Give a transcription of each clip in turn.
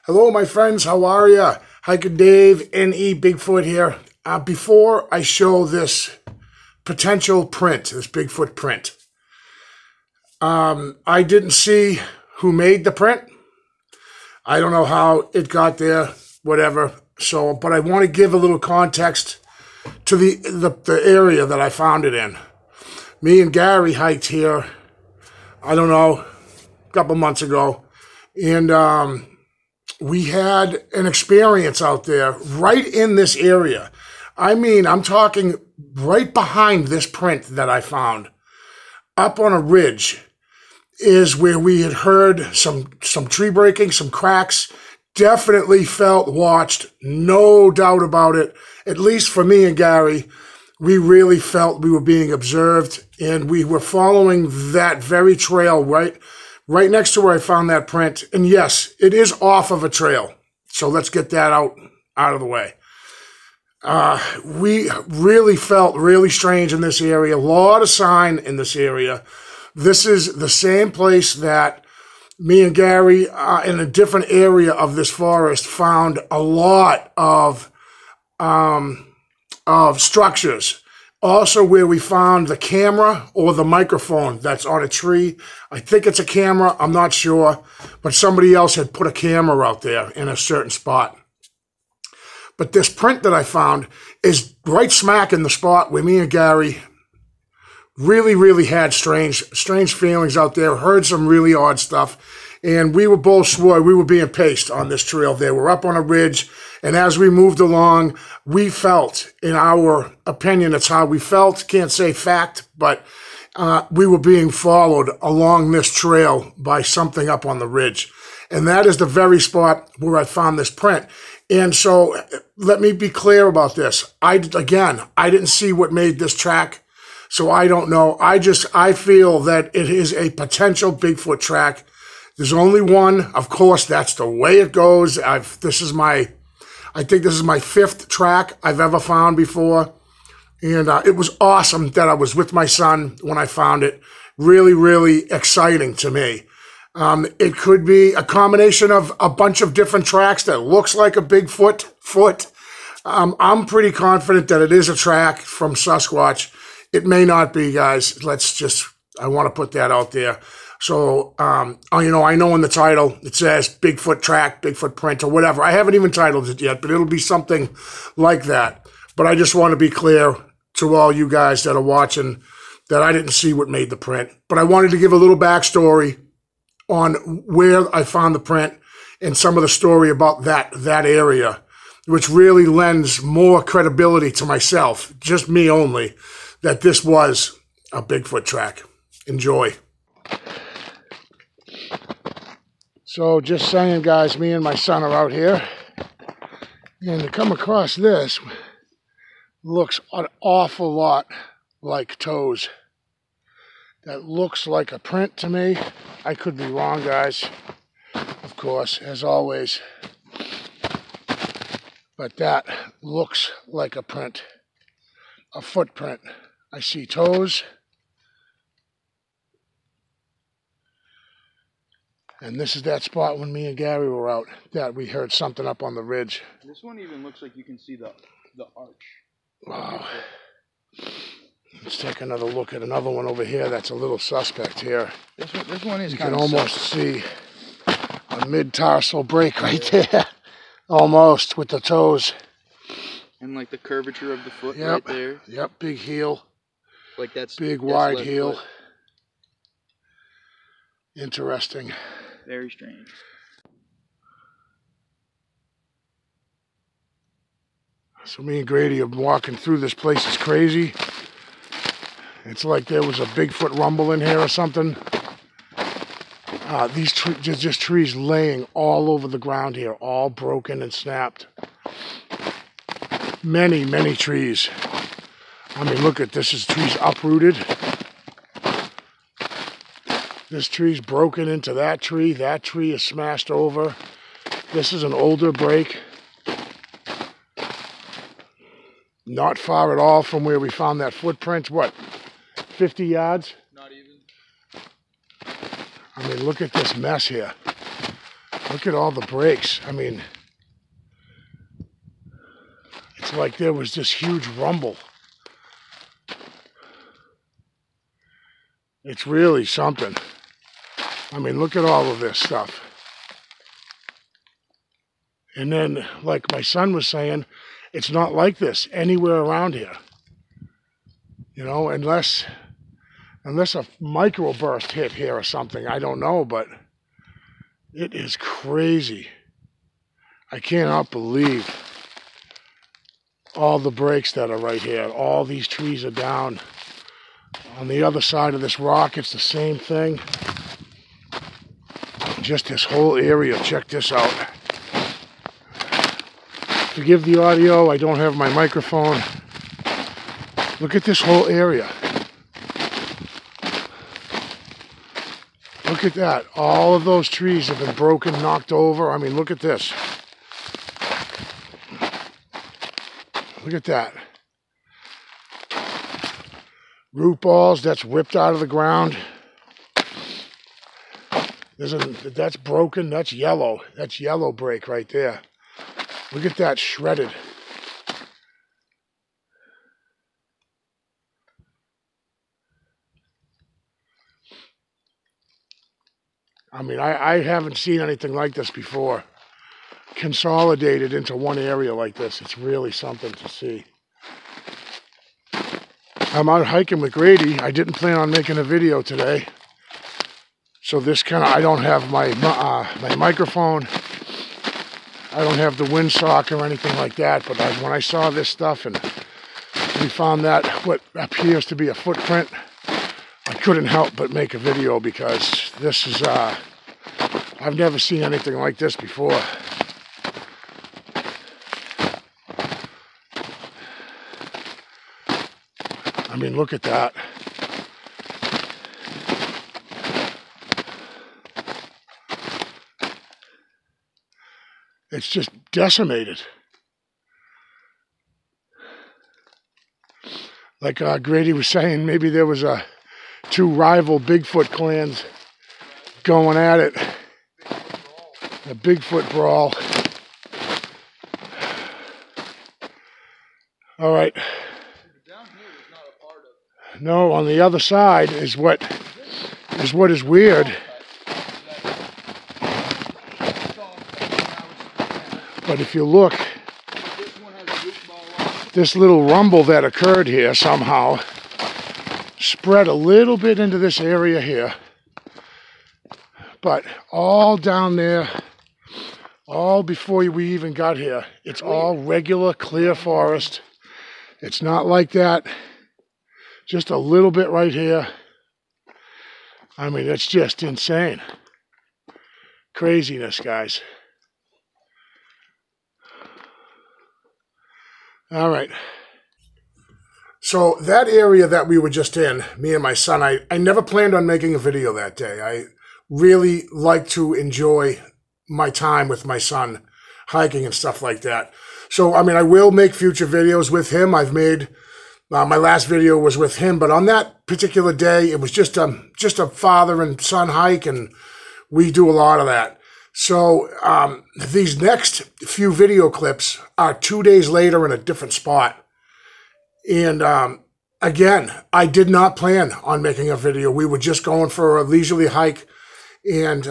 Hello, my friends. How are ya? Hiker Dave, N.E. Bigfoot here. Before I show this potential print, this Bigfoot print, I didn't see who made the print. I don't know how it got there, whatever. So, but I want to give a little context to the area that I found it in. Me and Gary hiked here, I don't know, a couple months ago, and we had an experience out there right in this area. I mean, I'm talking right behind this print that I found. Up on a ridge is where we had heard some tree breaking, some cracks. Definitely felt watched, no doubt about it. At least for me and Gary, we really felt we were being observed, and we were following that very trail right next to where I found that print. And yes, it is off of a trail. So let's get that out of the way. We really felt really strange in this area. A lot of sign in this area. This is the same place that me and Gary, in a different area of this forest, found a lot of structures. Also where we found the camera or the microphone that's on a tree. I think it's a camera, I'm not sure, but somebody else had put a camera out there in a certain spot. But this print that I found is right smack in the spot where me and Gary really had strange feelings out there, heard some really odd stuff, and we were both swore we were being paced on this trail there. We're up on a ridge, and as we moved along, we felt, in our opinion, it's how we felt, can't say fact, but we were being followed along this trail by something up on the ridge. And that is the very spot where I found this print. And so let me be clear about this. I didn't see what made this track, so I don't know. I feel that it is a potential Bigfoot track. There's only one. Of course, that's the way it goes. I think this is my 5th track I've ever found before. And it was awesome that I was with my son when I found it. Really exciting to me. It could be a combination of a bunch of different tracks that looks like a Bigfoot foot. I'm pretty confident that it is a track from Sasquatch. It may not be, guys. I want to put that out there. So, I know in the title it says Bigfoot track, Bigfoot print, or whatever. I haven't even titled it yet, but it'll be something like that. But I just want to be clear to all you guys that are watching that I didn't see what made the print. But I wanted to give a little backstory on where I found the print and some of the story about that area, which really lends more credibility to myself, just me only, that this was a Bigfoot track. Enjoy. So just saying, guys, me and my son are out here, and to come across this looks an awful lot like toes. That looks like a print to me. I could be wrong, guys, of course, as always. But that looks like a print, a footprint. I see toes. And this is that spot when me and Gary were out that we heard something up on the ridge. This one even looks like you can see the arch. Wow. Let's take another look at another one over here that's a little suspect here. This one is you kind can of almost see a mid-tarsal break right there. Almost with the toes. And like the curvature of the foot right there. Yep, big heel. Like that's big wide heel. Foot. Interesting. Very strange. So me and Grady are walking through this place. It's crazy. It's like there was a Bigfoot rumble in here or something. These just trees laying all over the ground here, all broken and snapped. Many trees. I mean, look at this. This tree's uprooted. This tree's broken into that tree. That tree is smashed over. This is an older break. Not far at all from where we found that footprint. What, 50 yards? Not even. I mean, look at this mess here. Look at all the breaks. I mean, it's like there was this huge rumble. It's really something. I mean, look at all of this stuff. And then, like my son was saying, it's not like this anywhere around here. You know, unless a microburst hit here or something, I don't know, but it is crazy. I cannot believe all the breaks that are right here. All these trees are down. On the other side of this rock, it's the same thing. Just this whole area, check this out. Forgive the audio, I don't have my microphone. Look at this whole area. Look at that. All of those trees have been broken, knocked over. I mean, look at this. Look at that. Root balls, that's ripped out of the ground. That's broken, that's yellow. That's yellow break right there. Look at that shredded. I mean, I haven't seen anything like this before. Consolidated into one area like this. It's really something to see. I'm out hiking with Grady. I didn't plan on making a video today. So this kind of, I don't have my microphone. I don't have the windsock or anything like that. But when I saw this stuff and we found that what appears to be a footprint, I couldn't help but make a video because this is, I've never seen anything like this before. I mean, look at that. It's just decimated. Like Grady was saying, maybe there was two rival Bigfoot clans going at it. A Bigfoot brawl. All right. No, on the other side is what is weird. But if you look, this little rumble that occurred here somehow spread a little bit into this area here. But all down there, all before we even got here, it's all regular clear forest. It's not like that. Just a little bit right here. I mean, it's just insane. Craziness, guys. All right. So that area that we were just in, me and my son, I never planned on making a video that day. I really like to enjoy my time with my son, hiking and stuff like that. So, I mean, I will make future videos with him. I've made, my last video was with him, but on that particular day, it was just a father and son hike, and we do a lot of that. So these next few video clips are 2 days later in a different spot. And again, I did not plan on making a video. We were just going for a leisurely hike. And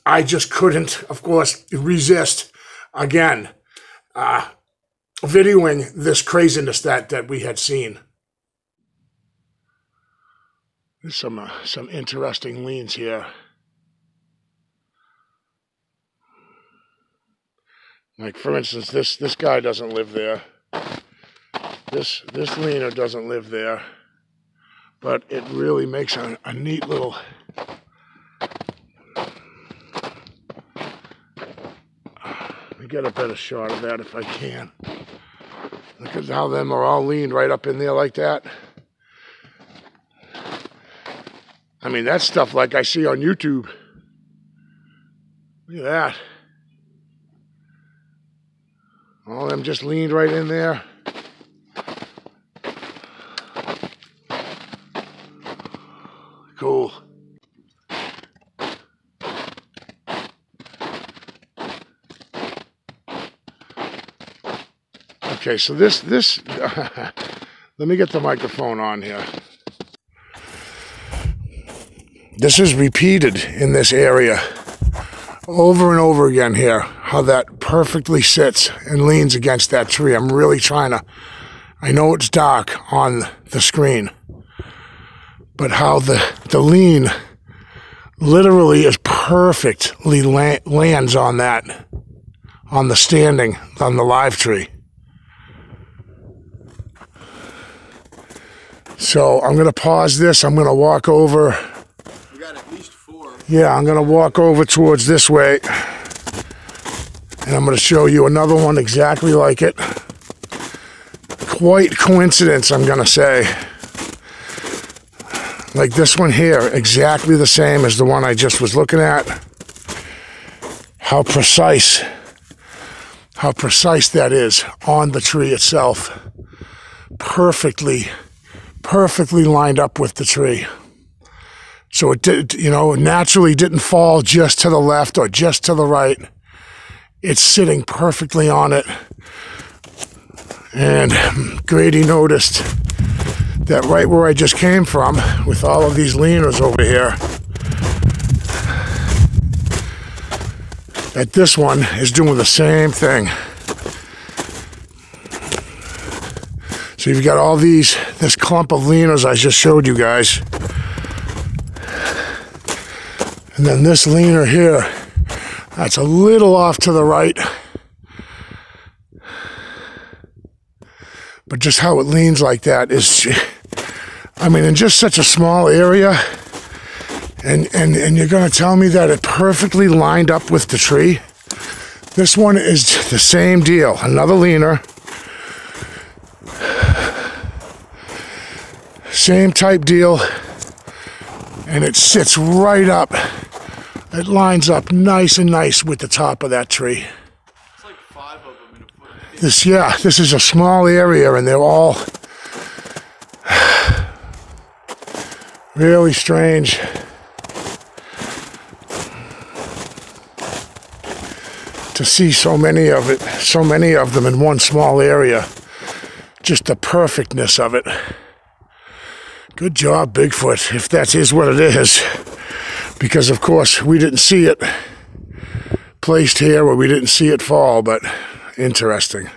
I just couldn't, of course, resist, again, videoing this craziness that we had seen. There's some interesting leans here. Like, for instance, this guy doesn't live there. This leaner doesn't live there. But it really makes a neat little... Let me get a better shot of that if I can. Look at how them are all leaned right up in there like that. I mean, that's stuff like I see on YouTube. Look at that. All of them just leaned right in there. Cool. Okay, so this let me get the microphone on here. This is repeated in this area over and over again here, how that perfectly sits and leans against that tree. I'm really trying to, I know it's dark on the screen, but how the lean literally is perfectly lands on that, on the standing, on the live tree. So I'm going to pause this. I'm going to walk over. We got at least 4. Yeah, I'm going to walk over towards this way. And I'm going to show you another one exactly like it. Quite coincidence, I'm going to say. Like this one here, exactly the same as the one I just was looking at. How precise that is on the tree itself. Perfectly lined up with the tree. So it did, you know, naturally didn't fall just to the left or just to the right. It's sitting perfectly on it. And Grady noticed that right where I just came from, with all of these leaners over here, that this one is doing the same thing. So you've got all this clump of leaners I just showed you guys. And then this leaner here, that's a little off to the right. But just how it leans like that is, I mean, in just such a small area, and you're gonna tell me that it perfectly lined up with the tree? This one is the same deal, another leaner. Same type deal, and it sits right up. It lines up nice and nice with the top of that tree. It's like 5 of them in a foot. This is a small area, and they're all really strange. To see so many of them in one small area. Just the perfectness of it. Good job, Bigfoot, if that is what it is. Because, of course, we didn't see it placed here, or we didn't see it fall, but interesting.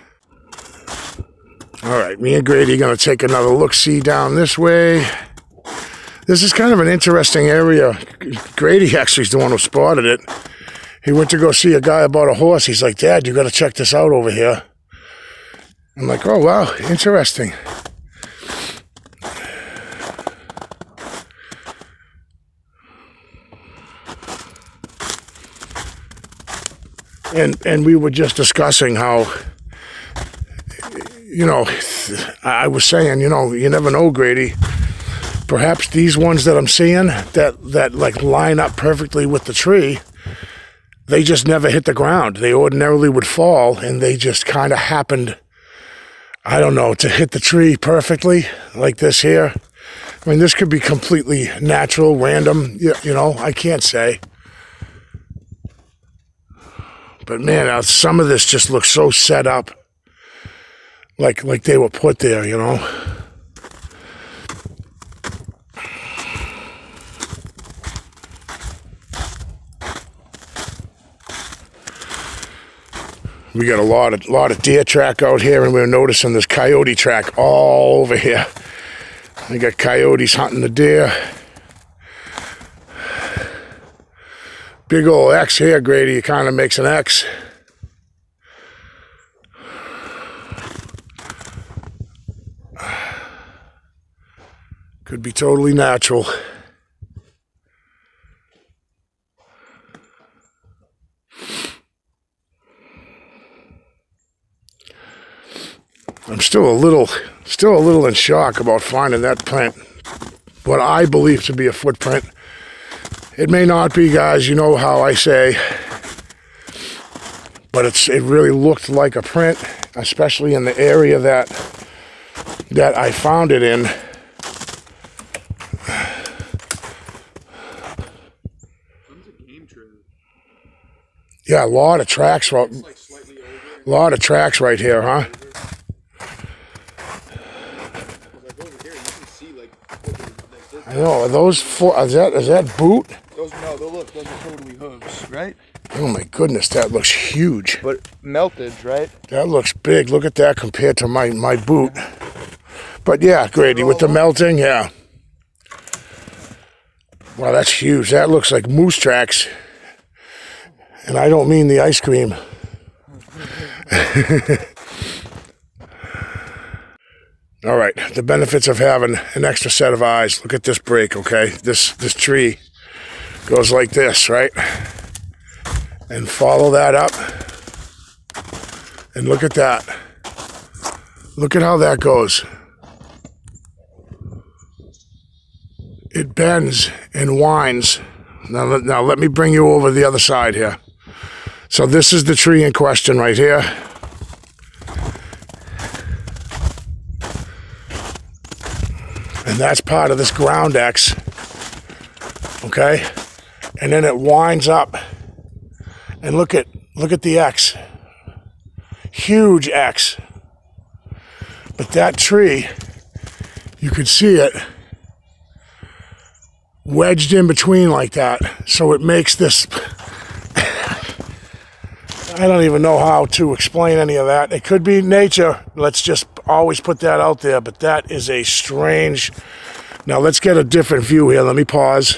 All right, me and Grady are going to take another look-see down this way. This is kind of an interesting area. Grady actually is the one who spotted it. He went to go see a guy about a horse. He's like, Dad, you got to check this out over here. I'm like, oh, wow, interesting. And we were just discussing how, you know, I was saying, you know, you never know, Grady. Perhaps these ones that I'm seeing that like line up perfectly with the tree, they just never hit the ground. They ordinarily would fall, and they just kind of happened, I don't know, to hit the tree perfectly, like this here. I mean, this could be completely natural, random, you know, I can't say. But man, some of this just looks so set up, like they were put there, you know. We got a lot of deer track out here, and we're noticing this coyote track all over here. We got coyotes hunting the deer. Big old X here, Grady. It kind of makes an X. Could be totally natural. I'm still a little in shock about finding that print. What I believe to be a footprint. It may not be, guys, you know how I say, but it really looked like a print, especially in the area that I found it in. Yeah, a lot of tracks right here, huh? know, are those four, is that boot? Those, no, those are totally hooves, right? Oh my goodness, that looks huge. But melted, right? That looks big. Look at that compared to my boot. But yeah, Grady, with the melting, yeah. Wow, that's huge. That looks like moose tracks. And I don't mean the ice cream. All right, the benefits of having an extra set of eyes. Look at this break, okay? This tree goes like this, right? And follow that up. And look at that. Look at how that goes. It bends and winds. Now let me bring you over the other side here. So this is the tree in question right here. And that's part of this ground X. Okay? And then it winds up. And look at the X. Huge X. But that tree, you could see it wedged in between like that. So it makes this, I don't even know how to explain any of that. It could be nature. Let's just always put that out there. But that is a strange. Now let's get a different view here. Let me pause.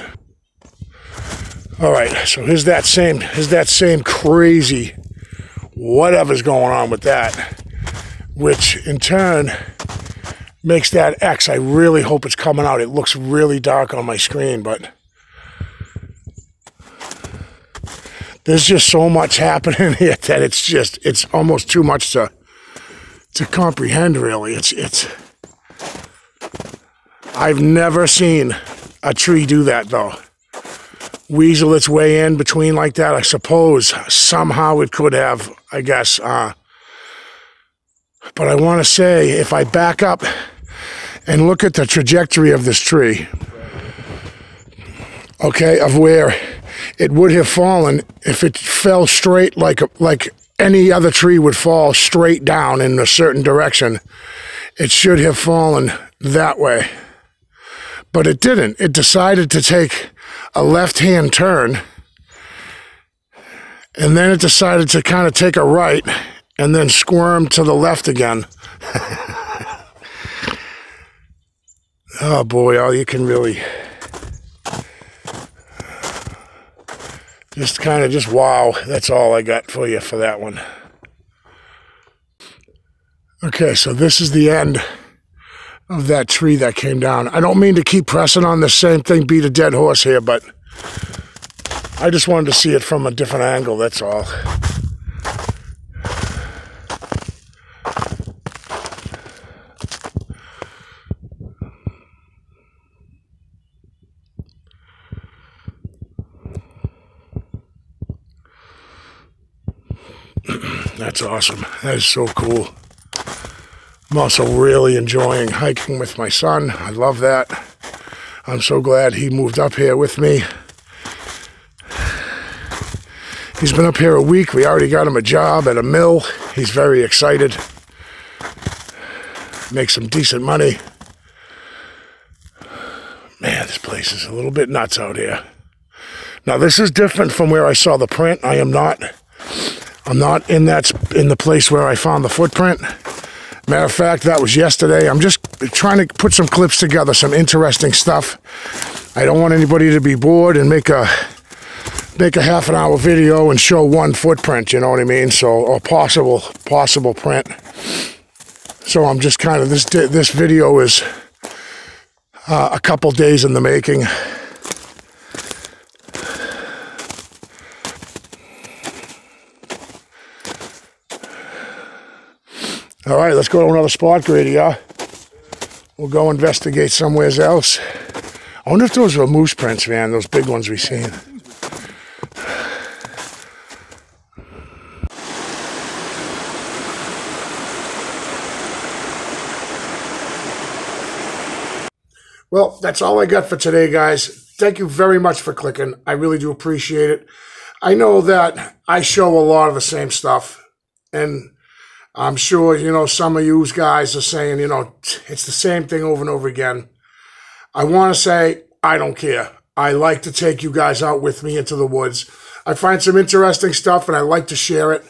All right, so here's that same crazy whatever's going on with that, which in turn makes that X. I really hope it's coming out. It looks really dark on my screen, but there's just so much happening here that it's almost too much to comprehend, really. It's I've never seen a tree do that, though. Weasel its way in between like that. I suppose somehow it could have, I guess. But I want to say, if I back up and look at the trajectory of this tree, okay, of where it would have fallen if it fell straight like any other tree would fall straight down in a certain direction, it should have fallen that way. But it didn't. It decided to take a left-hand turn, and then it decided to kind of take a right and then squirm to the left again. Oh boy, all you can really just wow. That's all I got for you for that one. Okay, so this is the end of that tree that came down. I don't mean to keep pressing on the same thing, beat a dead horse here, but I just wanted to see it from a different angle, that's all. That's awesome. That is so cool. I'm also really enjoying hiking with my son. I love that. I'm so glad he moved up here with me. He's been up here a week. We already got him a job at a mill. He's very excited. Make some decent money. Man, this place is a little bit nuts out here. Now this is different from where I saw the print. I'm not in the place where I found the footprint. Matter of fact, that was yesterday. I'm just trying to put some clips together, some interesting stuff. I don't want anybody to be bored and make a half an hour video and show one footprint, you know what I mean? So, or possible print. So I'm just kind of, this video is a couple days in the making. All right, let's go to another spot, Grady, yeah? We'll go investigate somewhere else. I wonder if those were moose prints, man, those big ones we've seen. Well, that's all I got for today, guys. Thank you very much for clicking. I really do appreciate it. I know that I show a lot of the same stuff, and I'm sure, you know, some of you guys are saying, you know, it's the same thing over and over again. I want to say I don't care. I like to take you guys out with me into the woods. I find some interesting stuff and I like to share it.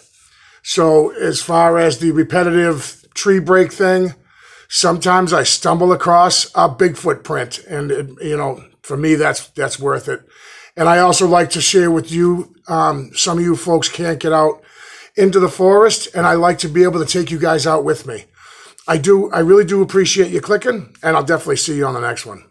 So as far as the repetitive tree break thing, sometimes I stumble across a Bigfoot print, and for me, that's worth it. And I also like to share with you, some of you folks can't get out into the forest, and I like to be able to take you guys out with me. I really do appreciate you clicking, and I'll definitely see you on the next one.